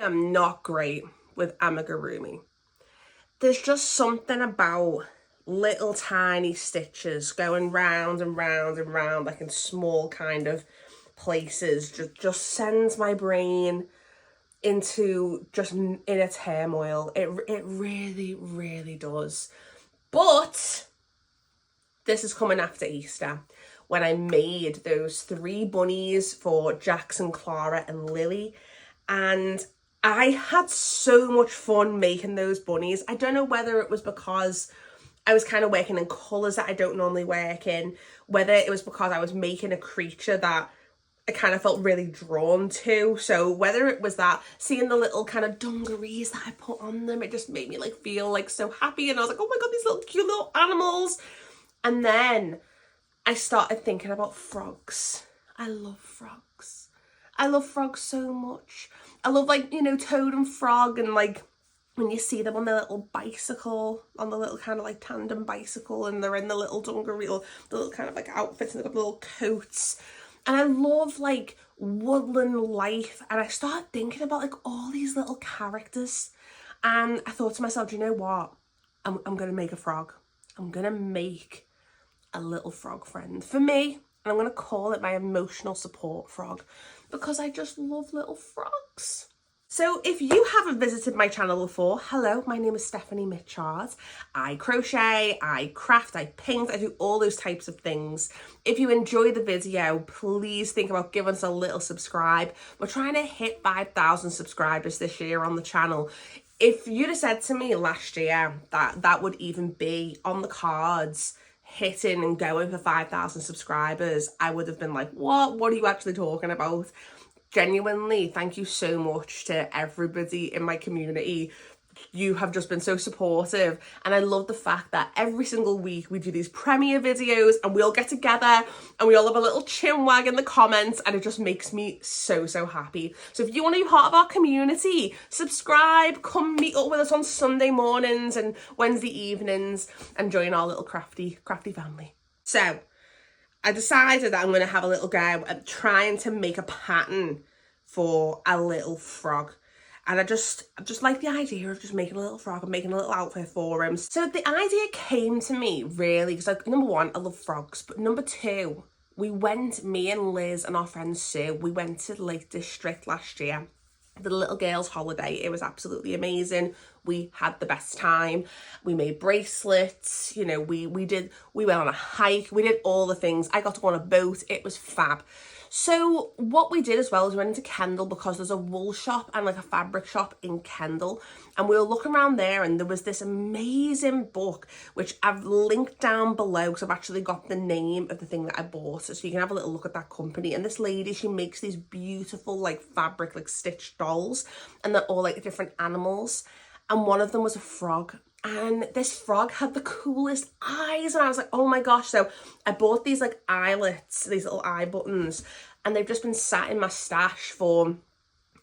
I'm not great with amigurumi. There's just something about little tiny stitches going round and round and round, like in small kind of places, just sends my brain into just inner turmoil. It really, really does. But this is coming after Easter, when I made those 3 bunnies for Jackson, Clara and Lily, and I had so much fun making those bunnies. I don't know whether it was because I was kind of working in colours that I don't normally work in, whether it was because I was making a creature that I kind of felt really drawn to. So whether it was that, seeing the little kind of dungarees that I put on them, it just made me like feel like so happy, and I was like, oh my god, these little cute little animals. And then I started thinking about frogs. I love frogs. I love frogs so much. I love, like, you know, Toad and Frog, and like when you see them on the little bicycle, on the little kind of like tandem bicycle, and they're in the little dungaree, or the little kind of like outfits, and they've got little coats. And I love like woodland life. And I started thinking about like all these little characters. And I thought to myself, do you know what? I'm going to make a frog. I'm going to make a little frog friend for me, and I'm going to call it my emotional support frog, because I just love little frogs. So if you haven't visited my channel before, hello, my name is Stephanie Mitchard. I crochet, I craft, I paint, I do all those types of things. If you enjoy the video, please think about giving us a little subscribe. We're trying to hit 5,000 subscribers this year on the channel. If you'd have said to me last year that that would even be on the cards, hitting and going for 5,000 subscribers, I would have been like, what are you actually talking about? Genuinely, thank you so much to everybody in my community. You have just been so supportive, and I love the fact that every single week we do these premiere videos and we all get together and we all have a little chin wag in the comments, and it just makes me so happy. So if you want to be part of our community, subscribe, come meet up with us on Sunday mornings and Wednesday evenings and join our little crafty family. So I decided that I'm going to have a little go at trying to make a pattern for a little frog. And I just like the idea of just making a little frog and making a little outfit for him. So the idea came to me really because, like, number one, I love frogs. But number two, me and Liz and our friend Sue, we went to the Lake District last year. The little girls' holiday. It was absolutely amazing. We had the best time. We made bracelets, you know, we went on a hike, we did all the things. I got to go on a boat. It was fab. So what we did as well is we went into Kendal, because there's a wool shop and like a fabric shop in Kendal, and we were looking around there, and there was this amazing book which I've linked down below, because I've actually got the name of the thing that I bought, so you can have a little look at that company. And this lady, she makes these beautiful like fabric, like stitched dolls, and they're all like different animals, and one of them was a frog. And this frog had the coolest eyes, and I was like, oh my gosh. So I bought these like eyelets, these little eye buttons, and they've just been sat in my stash for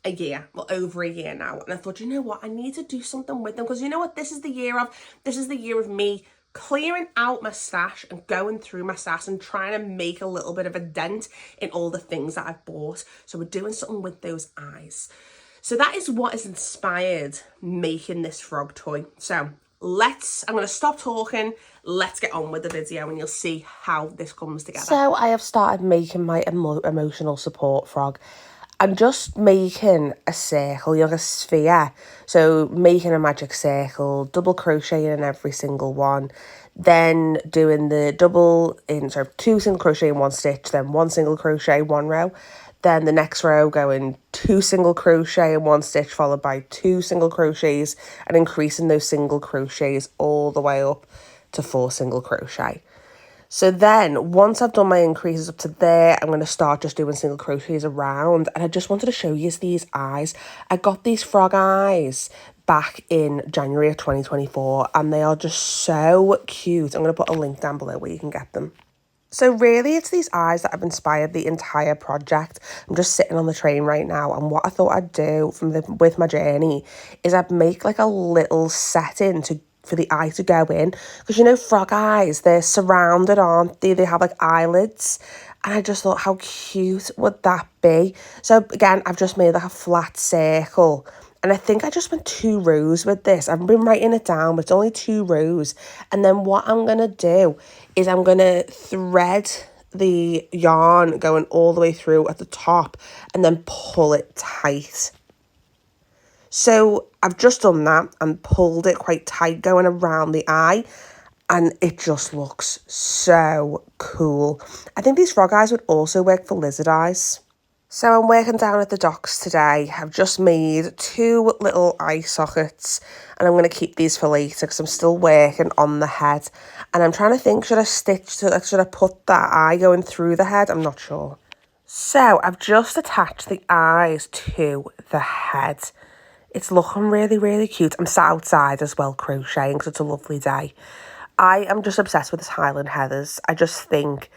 a year, well, over a year now. And I thought, you know what, I need to do something with them, because you know what, this is the year of me clearing out my stash and going through my stash and trying to make a little bit of a dent in all the things that I've bought. So we're doing something with those eyes. So that is what has inspired making this frog toy. So I'm going to stop talking, let's get on with the video, and you'll see how this comes together. So I have started making my emotional support frog. I'm just making a circle, you know, like a sphere. So making a magic circle, double crocheting in every single one, then doing the two single crochet in one stitch, then one single crochet, one row. Then the next row going 2 single crochet in one stitch, followed by 2 single crochets, and increasing those single crochets all the way up to 4 single crochet. So then once I've done my increases up to there, I'm going to start just doing single crochets around. And I just wanted to show you these eyes. I got these frog eyes back in January of 2024, and they are just so cute. I'm going to put a link down below where you can get them. So really, it's these eyes that have inspired the entire project. I'm just sitting on the train right now, and what I thought I'd do with my journey is I'd make like a little setting for the eye to go in, because you know frog eyes, they're surrounded, aren't they? They have like eyelids, and I just thought, how cute would that be? So again, I've just made like a flat circle And I think I just went 2 rows with this. I've been writing it down, but it's only 2 rows. And then what I'm going to do is I'm going to thread the yarn going all the way through at the top and then pull it tight. So I've just done that and pulled it quite tight going around the eye, and it just looks so cool. I think these frog eyes would also work for lizard eyes. So I'm working down at the docks today. I've just made 2 little eye sockets, and I'm going to keep these for later because I'm still working on the head. And I'm trying to think, should I put that eye going through the head? I'm not sure. So I've just attached the eyes to the head. It's looking really, really cute. I'm sat outside as well crocheting because it's a lovely day. I am just obsessed with this Highland Heathers. I just think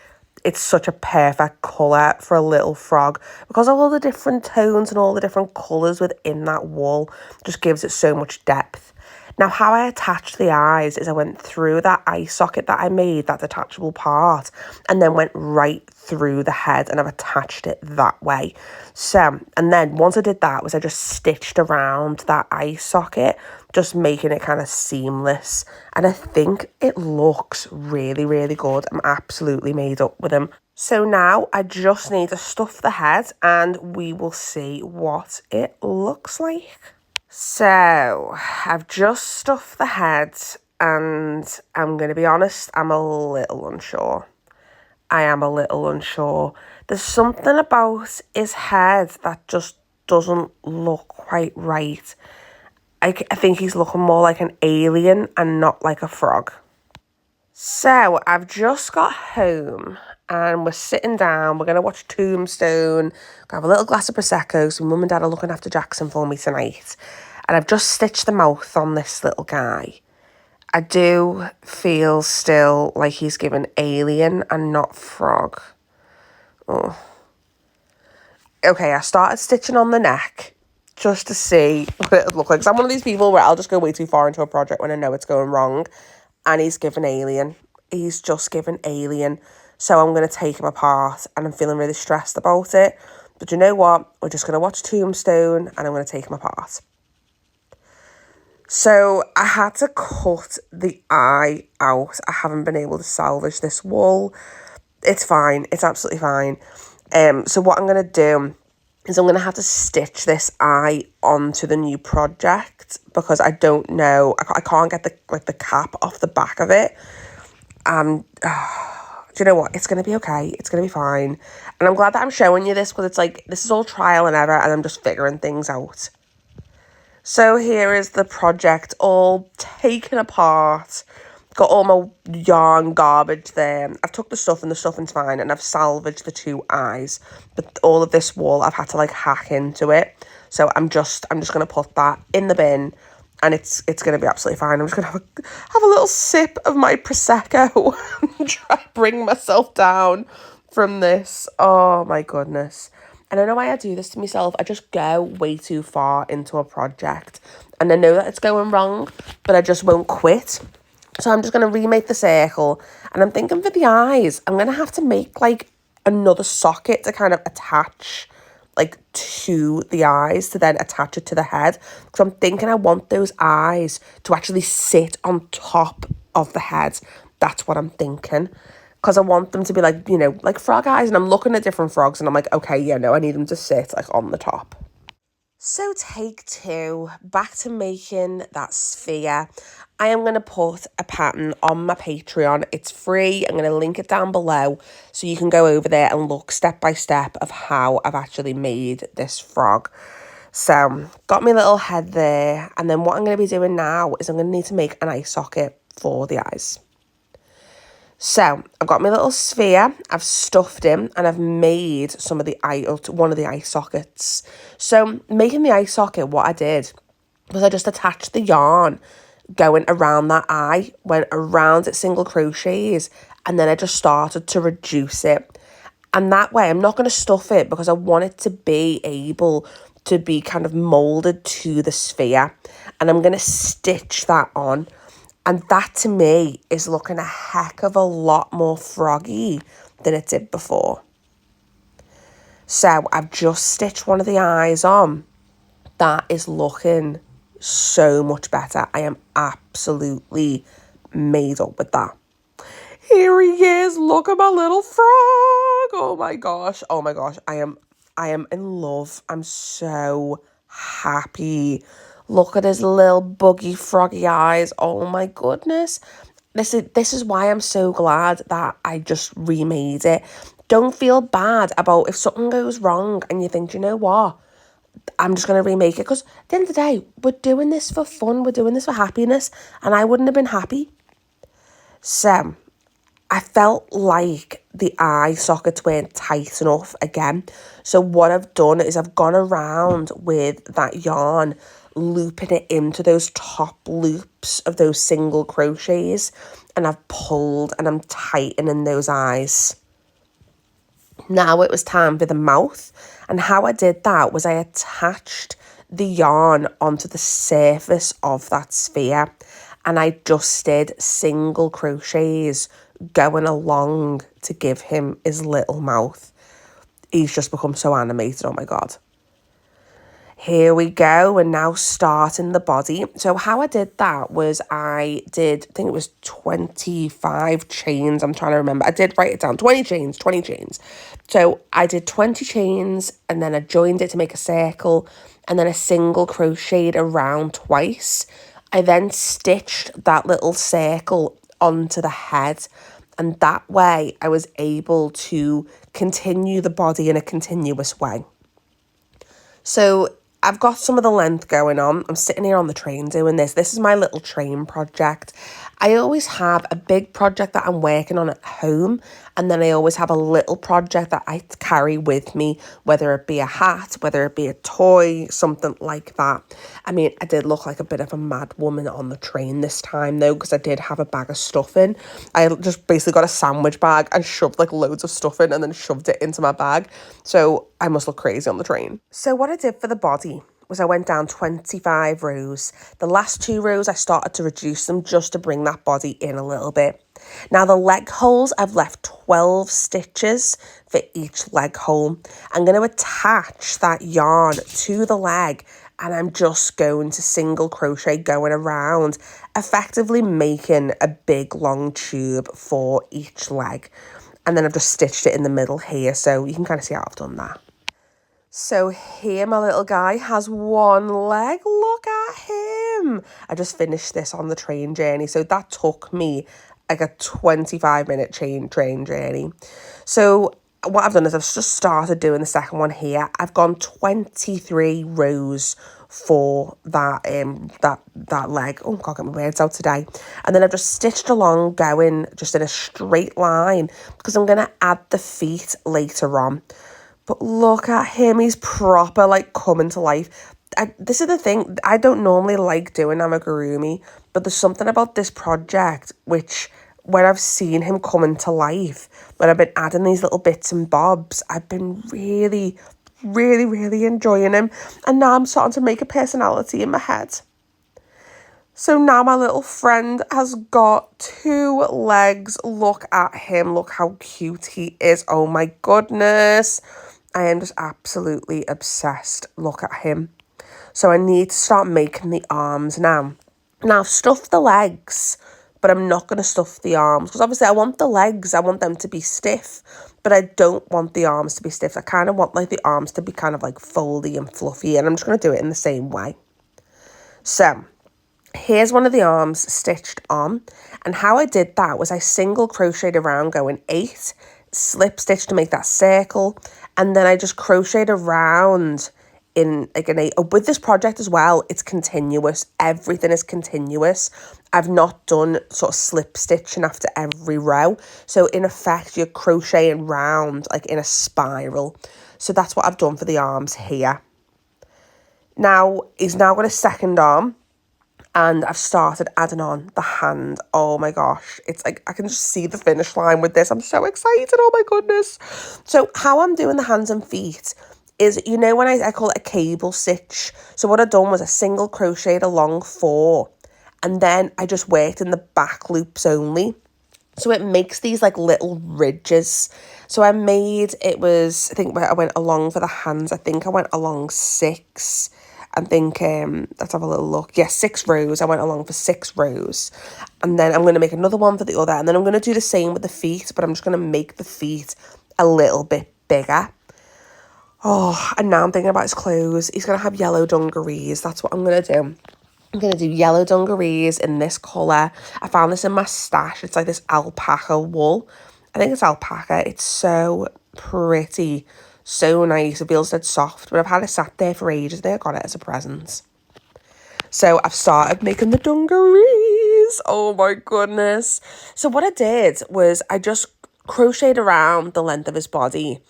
it's such a perfect colour for a little frog because of all the different tones and all the different colours within that wool. Just gives it so much depth. Now, how I attached the eyes is I went through that eye socket that I made, that detachable part, and then went right through the head, and I've attached it that way. So, and then once I did that, I just stitched around that eye socket, just making it kind of seamless. And I think it looks really, really good. I'm absolutely made up with them. So now I just need to stuff the head and we will see what it looks like. So I've just stuffed the head and I'm going to be honest, I'm a little unsure. I am a little unsure. There's something about his head that just doesn't look quite right. I think he's looking more like an alien and not like a frog. So I've just got home and we're sitting down. We're going to watch Tombstone. Have a little glass of Prosecco. So Mum and Dad are looking after Jackson for me tonight. And I've just stitched the mouth on this little guy. I do feel still like he's given alien and not frog. Oh. Okay, I started stitching on the neck just to see what it would look like. 'Cause I'm one of these people where I'll just go way too far into a project when I know it's going wrong. And he's given alien. He's just given alien. So I'm going to take him apart and I'm feeling really stressed about it. But you know what? We're just going to watch Tombstone and I'm going to take him apart. So I had to cut the eye out. I haven't been able to salvage this wool. It's fine. It's absolutely fine. So what I'm going to do is I'm going to have to stitch this eye onto the new project because I don't know. I can't get the cap off the back of it. Do you know what? It's going to be okay. It's going to be fine. And I'm glad that I'm showing you this because it's like, this is all trial and error and I'm just figuring things out. So here is the project all taken apart. Got all my yarn garbage there. I've took the stuff and the stuffing's fine and I've salvaged the 2 eyes. But all of this wool, I've had to like hack into it. So I'm just going to put that in the bin and it's going to be absolutely fine. I'm just going to have a little sip of my Prosecco and try to bring myself down from this. Oh my goodness. And I know why I do this to myself. I just go way too far into a project. And I know that it's going wrong, but I just won't quit. So I'm just going to remake the circle. And I'm thinking for the eyes, I'm going to have to make like another socket to kind of attach like to the eyes to then attach it to the head. Because I'm thinking I want those eyes to actually sit on top of the head. That's what I'm thinking. Because I want them to be like, you know, like frog eyes. And I'm looking at different frogs and I'm like, okay, yeah, no, I need them to sit like on the top. So take 2, back to making that sphere. I am going to put a pattern on my Patreon. It's free. I'm going to link it down below so you can go over there and look step by step of how I've actually made this frog. So got my little head there. And then what I'm going to be doing now is I'm going to need to make an eye socket for the eyes. So I've got my little sphere, I've stuffed him and I've made one of the eye sockets. So making the eye socket, what I did was I just attached the yarn going around that eye, went around it single crochets, and then I just started to reduce it. And that way I'm not going to stuff it because I want it to be able to be kind of moulded to the sphere. And I'm going to stitch that on. And that to me is looking a heck of a lot more froggy than it did before. So I've just stitched one of the eyes on. That is looking so much better. I am absolutely made up with that. Here he is. Look at my little frog. Oh my gosh. Oh my gosh. I am in love. I'm so happy. Look at his little buggy froggy eyes. Oh my goodness. This is why I'm so glad that I just remade it. Don't feel bad about if something goes wrong and you think, you know what? I'm just going to remake it. Because at the end of the day, we're doing this for fun. We're doing this for happiness. And I wouldn't have been happy. So I felt like the eye sockets weren't tight enough again. So what I've done is I've gone around with that yarn, looping it into those top loops of those single crochets. And I've pulled and I'm tightening those eyes. Now it was time for the mouth. And how I did that was I attached the yarn onto the surface of that sphere. And I just did single crochets going along to give him his little mouth. He's just become so animated, oh my God. Here we go, we're now starting the body. So how I did that was I think it was 25 chains, I'm trying to remember. I did write it down, 20 chains. So I did 20 chains and then I joined it to make a circle and then a single crocheted around twice. I then stitched that little circle onto the head, and that way I was able to continue the body in a continuous way. So I've got some of the length going on. I'm sitting here on the train doing this. This is my little train project. I always have a big project that I'm working on at home, and then I always have a little project that I carry with me, whether it be a hat, whether it be a toy, something like that. I mean, I did look like a bit of a mad woman on the train this time though, because I did have a bag of stuff in. I just basically got a sandwich bag and shoved like loads of stuff in and then shoved it into my bag. So I must look crazy on the train. So what I did for the body was I went down 25 rows. The last 2 rows I started to reduce them just to bring that body in a little bit. Now the leg holes, I've left 12 stitches for each leg hole. I'm going to attach that yarn to the leg and I'm just going to single crochet going around, effectively making a big long tube for each leg. And then I've just stitched it in the middle here, so you can kind of see how I've done that. So here my little guy has one leg. Look at him. I just finished this on the train journey. So that took me like a 25-minute train journey. So what I've done is I've just started doing the second one here. I've gone 23 rows for that leg. Oh, I can't get my words out today. And then I've just stitched along going just in a straight line because I'm going to add the feet later on. But look at him, he's proper like coming to life. This is the thing, I don't normally like doing amigurumi, but there's something about this project which when I've seen him coming to life, when I've been adding these little bits and bobs, I've been really, really, really enjoying him. And now I'm starting to make a personality in my head. So now my little friend has got 2 legs. Look at him, look how cute he is. Oh my goodness. I am just absolutely obsessed. Look at him. So I need to start making the arms now. Now I've stuffed the legs, but I'm not going to stuff the arms. Because obviously I want the legs, I want them to be stiff. But I don't want the arms to be stiff. I kind of want like the arms to be kind of like foldy and fluffy. And I'm just going to do it in the same way. So here's one of the arms stitched on. And how I did that was I single crocheted around going 8, slip stitch to make that circle, and then I just crocheted around in like an 8. With this project as well, it's continuous. Everything is continuous. I've not done sort of slip stitching after every row. So in effect, you're crocheting round like in a spiral. So that's what I've done for the arms here. Now, he's now got a second arm. And I've started adding on the hand. Oh my gosh. It's like, I can just see the finish line with this. I'm so excited. Oh my goodness. So how I'm doing the hands and feet is, you know, when I call it a cable stitch. So what I've done was a single crocheted along 4. And then I just worked in the back loops only. So it makes these like little ridges. So I think I went along for the hands. I think I went along 6. I think, let's have a little look. Yeah, 6 rows. I went along for 6 rows. And then I'm going to make another one for the other. And then I'm going to do the same with the feet, but I'm just going to make the feet a little bit bigger. Oh, and now I'm thinking about his clothes. He's going to have yellow dungarees. That's what I'm going to do. I'm going to do yellow dungarees in this colour. I found this in my stash. It's like this alpaca wool. I think it's alpaca. It's so pretty. So nice. It feels dead soft. But I've had it sat there for ages. I think I got it as a present. So I've started making the dungarees. Oh my goodness. So what I did was I just crocheted around the length of his body.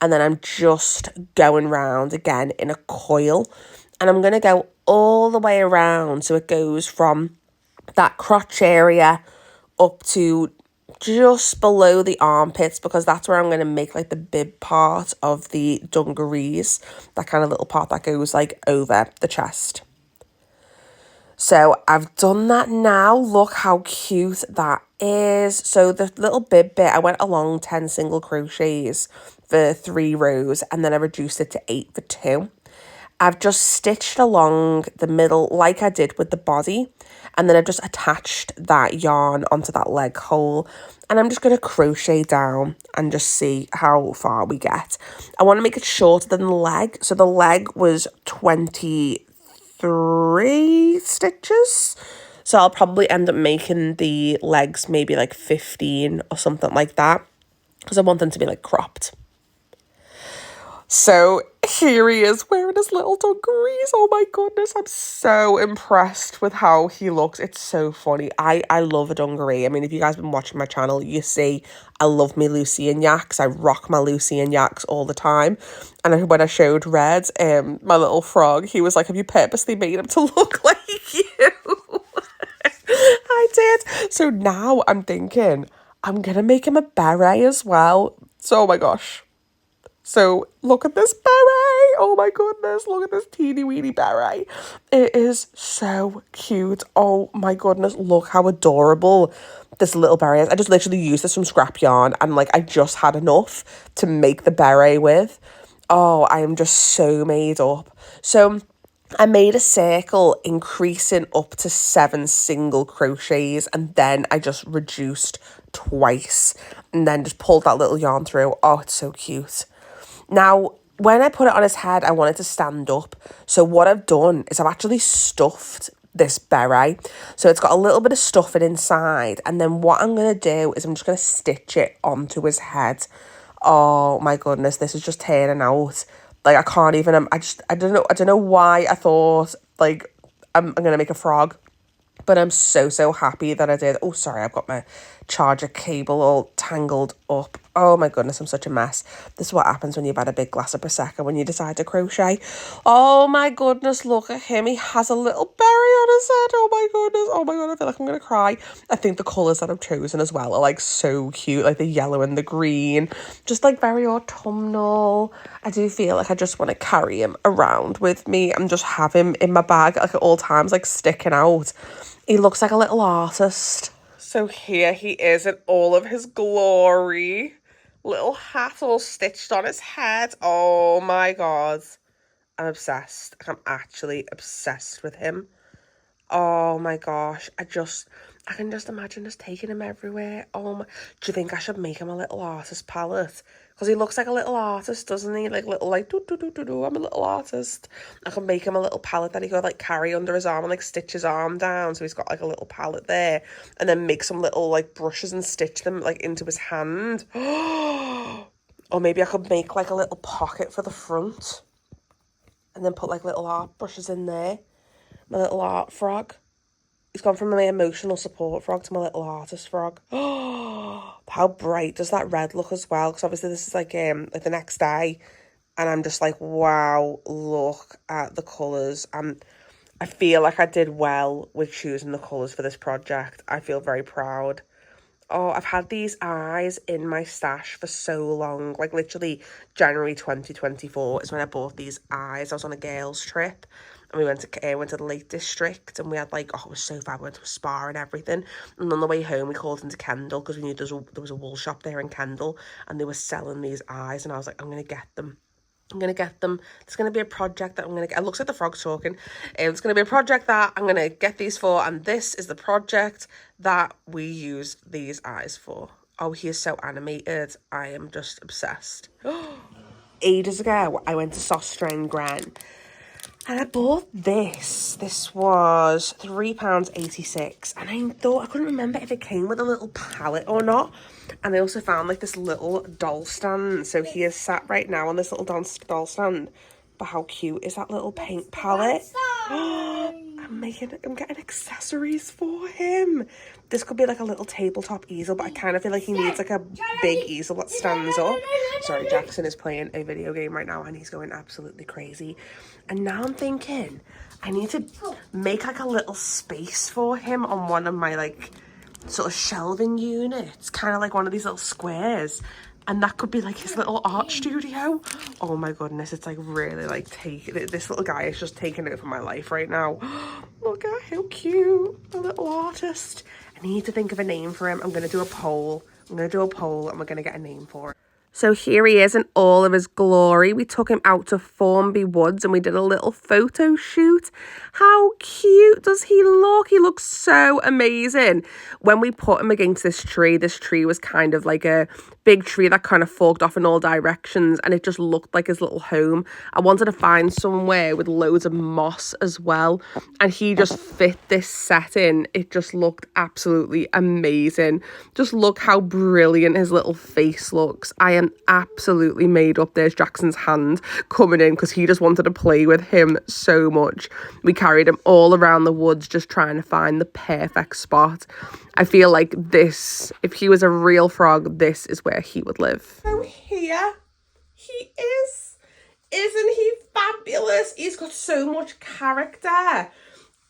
And then I'm just going round again in a coil. And I'm going to go all the way around. So it goes from that crotch area up to just below the armpits, because that's where I'm going to make like the bib part of the dungarees. That kind of little part that goes like over the chest. So I've done that now. Look how cute that is. So the little bib bit, I went along 10 single crochets for 3 rows, and then I reduced it to 8 for 2. I've just stitched along the middle like I did with the body, and then I've just attached that yarn onto that leg hole, and I'm just going to crochet down and just see how far we get. I want to make it shorter than the leg. So the leg was 23 stitches. So I'll probably end up making the legs maybe like 15 or something like that, because I want them to be like cropped. So here he is wearing his little dungarees. Oh my goodness, I'm so impressed with how he looks. It's so funny. I love a dungaree. I mean, if you guys have been watching my channel, you see I love me Lucy and Yaks. I rock my Lucy and Yaks all the time. And when I showed Red, my little frog, he was like, have you purposely made him to look like you? I did. So now I'm thinking I'm going to make him a beret as well. So, oh my gosh. So look at this beret. Oh my goodness. Look at this teeny weeny beret. It is so cute. Oh my goodness. Look how adorable this little beret is. I just literally used this from scrap yarn, and like I just had enough to make the beret with. Oh, I am just so made up. So I made a circle increasing up to 7 single crochets, and then I just reduced twice and then just pulled that little yarn through. Oh, it's so cute. Now, when I put it on his head, I want it to stand up. So what I've done is I've actually stuffed this beret. So it's got a little bit of stuffing inside. And then what I'm going to do is I'm just going to stitch it onto his head. Oh my goodness, this is just turning out. Like I can't even, I don't know why I thought like I'm going to make a frog. But I'm so happy that I did. Oh, sorry, I've got my charger cable all tangled up. Oh my goodness, I'm such a mess. This is what happens when you've had a big glass of Prosecco when you decide to crochet. Oh my goodness, look at him. He has a little berry on his head. Oh my goodness. Oh my god, I feel like I'm going to cry. I think the colours that I've chosen as well are like so cute. Like the yellow and the green. Just like very autumnal. I do feel like I just want to carry him around with me and just have him in my bag like at all times, like sticking out. He looks like a little artist. So here he is in all of his glory. Little hat all stitched on his head. Oh my god. I'm obsessed. I'm actually obsessed with him. Oh my gosh. I can just imagine just taking him everywhere. Oh my. Do you think I should make him a little artist palette? Because he looks like a little artist, doesn't he? Like little like I'm a little artist. I can make him a little palette that he could like carry under his arm and like stitch his arm down. So he's got like a little palette there. And then make some little like brushes and stitch them like into his hand. Or maybe I could make like a little pocket for the front. And then put like little art brushes in there. My little art frog. He's gone from my emotional support frog to my little artist frog. Oh, how bright does that red look as well? Because obviously this is like the next day. And I'm just like, wow, look at the colours. I feel like I did well with choosing the colours for this project. I feel very proud. Oh, I've had these eyes in my stash for so long. Like literally January 2024 is when I bought these eyes. I was on a girls' trip. And we went to the Lake District, and we had like, oh, it was so fab. We went to a spa and everything. And on the way home, we called into Kendal because we knew there was a wool shop there in Kendal, and they were selling these eyes. And I was like, I'm going to get them. I'm going to get them. It's going to be a project that I'm going to get. It looks like the frog's talking. It's going to be a project that I'm going to get these for. And this is the project that we use these eyes for. Oh, he is so animated. I am just obsessed. Ages ago, I went to Sostra Gren. And I bought this. This was £3.86. And I thought, I couldn't remember if it came with a little palette or not. And I also found like this little doll stand. So he is sat right now on this little doll stand. But how cute is that little paint palette? I'm getting accessories for him. This could be like a little tabletop easel, but I kind of feel like he needs like a big easel that stands up. Sorry, Jackson is playing a video game right now and he's going absolutely crazy. And now I'm thinking I need to make like a little space for him on one of my like sort of shelving units, kind of like one of these little squares. And that could be like his little art studio. Oh my goodness, it's like really like this little guy is just taking over my life right now. Look at how cute, a little artist. I need to think of a name for him. I'm going to do a poll. And we're going to get a name for it. So here he is in all of his glory. We took him out to Formby Woods and we did a little photo shoot. How cute does he look? He looks so amazing. When we put him against this tree was kind of like a big tree that kind of forked off in all directions and it just looked like his little home. I wanted to find somewhere with loads of moss as well, and he just fit this setting. It just looked absolutely amazing. Just look how brilliant his little face looks. I am absolutely made up. There's Jackson's hand coming in because he just wanted to play with him so much. We carried him all around the woods just trying to find the perfect spot. I feel like this, if he was a real frog, this is where he would live. So here he is. Isn't he fabulous? He's got so much character.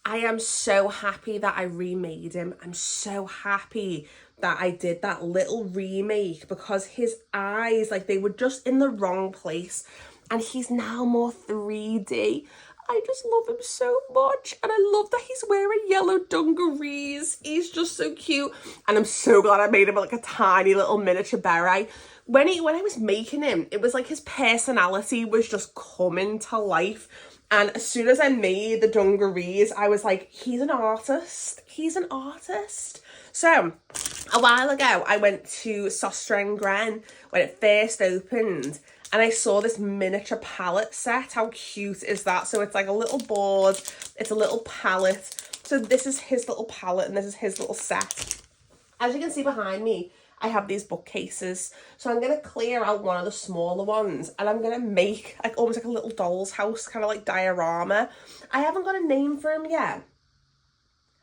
I am so happy that I remade him. I'm so happy that I did that little remake because his eyes, like they were just in the wrong place. And he's now more 3D. I just love him so much. And I love that he's wearing yellow dungarees. He's just so cute. And I'm so glad I made him like a tiny little miniature beret. When I was making him, it was like his personality was just coming to life. And as soon as I made the dungarees, I was like, he's an artist. He's an artist. So a while ago, I went to Sostra Gren when it first opened. And I saw this miniature palette set. How cute is that? So it's like a little board. It's a little palette. So this is his little palette and this is his little set. As you can see behind me, I have these bookcases. So I'm going to clear out one of the smaller ones and I'm going to make like almost like a little doll's house, kind of like diorama. I haven't got a name for him yet.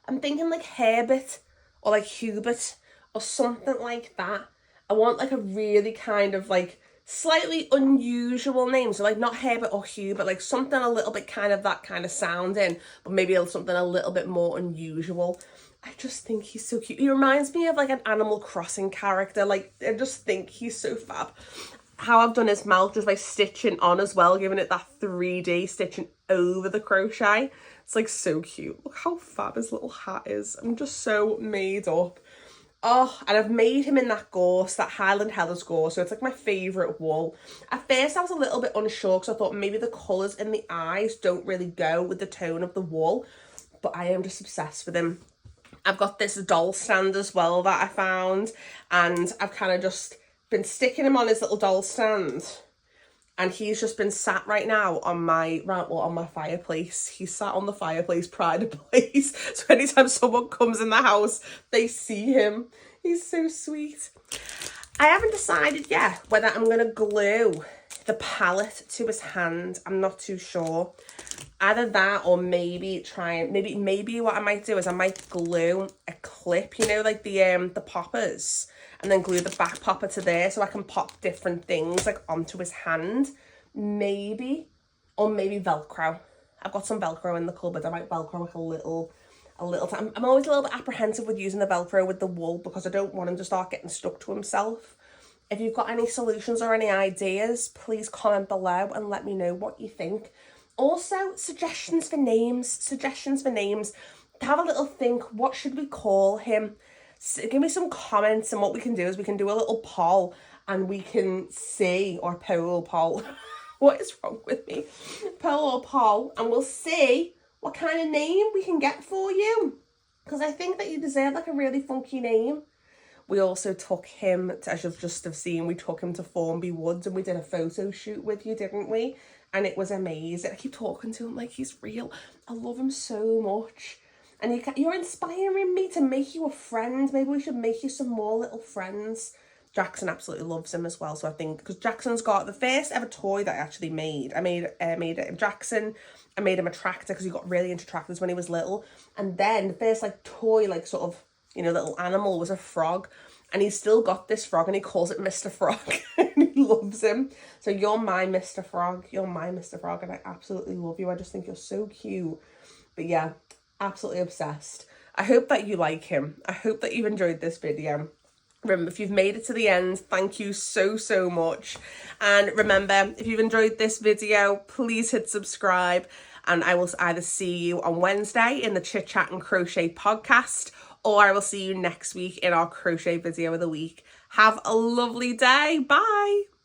I'm thinking like Herbert or like Hubert or something like that. I want like a really kind of like slightly unusual name. So like not Herbert or Hubert, like something a little bit kind of that kind of sounding, but maybe something a little bit more unusual. I just think he's so cute. He reminds me of like an Animal Crossing character. Like I just think he's so fab. How I've done his mouth just by stitching on as well, giving it that 3D stitching over the crochet. It's like so cute. Look how fab his little hat is. I'm just so made up. Oh, and I've made him in that gorse, that Highland Heathers gorse, so it's like my favourite wool. At first I was a little bit unsure because I thought maybe the colours in the eyes don't really go with the tone of the wool, but I am just obsessed with him. I've got this doll stand as well that I found, and I've kind of just been sticking him on his little doll stand. And he's just been sat right now on my fireplace. He's sat on the fireplace pride of place. So anytime someone comes in the house, they see him. He's so sweet. I haven't decided yet whether I'm going to glue the palette to his hand. I'm not too sure. Either that or maybe maybe what I might do is I might glue a clip, you know, like the poppers, and then glue the back popper to there so I can pop different things like onto his hand. Maybe. Or maybe Velcro. I've got some Velcro in the cupboard. I might Velcro like a little time. I'm always a little bit apprehensive with using the Velcro with the wool because I don't want him to start getting stuck to himself. If you've got any solutions or any ideas, please comment below and let me know what you think. Also, suggestions for names. Have a little think. What should we call him? Give me some comments, and what we can do is we can do a little poll and we can see, or poll. What is wrong with me? Pearl or Paul, and we'll see what kind of name we can get for you. Because I think that you deserve like a really funky name. We also took him, as you've just have seen, we took him to Formby Woods and we did a photo shoot with you, didn't we? And it was amazing. I keep talking to him like he's real. I love him so much. And you're inspiring me to make you a friend. Maybe we should make you some more little friends. Jackson absolutely loves him as well. So I think, because Jackson's got the first ever toy that I actually made. I made it Jackson. I made him a tractor because he got really into tractors when he was little. And then the first like toy, like sort of, you know, little animal was a frog. And he's still got this frog and he calls it Mr. Frog. And he loves him. So you're my Mr. Frog. You're my Mr. Frog. And I absolutely love you. I just think you're so cute. But yeah, absolutely obsessed. I hope that you like him. I hope that you've enjoyed this video. Remember, if you've made it to the end, thank you so much. And remember, if you've enjoyed this video, please hit subscribe. And I will either see you on Wednesday in the Chit Chat and Crochet podcast, or I will see you next week in our crochet video of the week. Have a lovely day. Bye.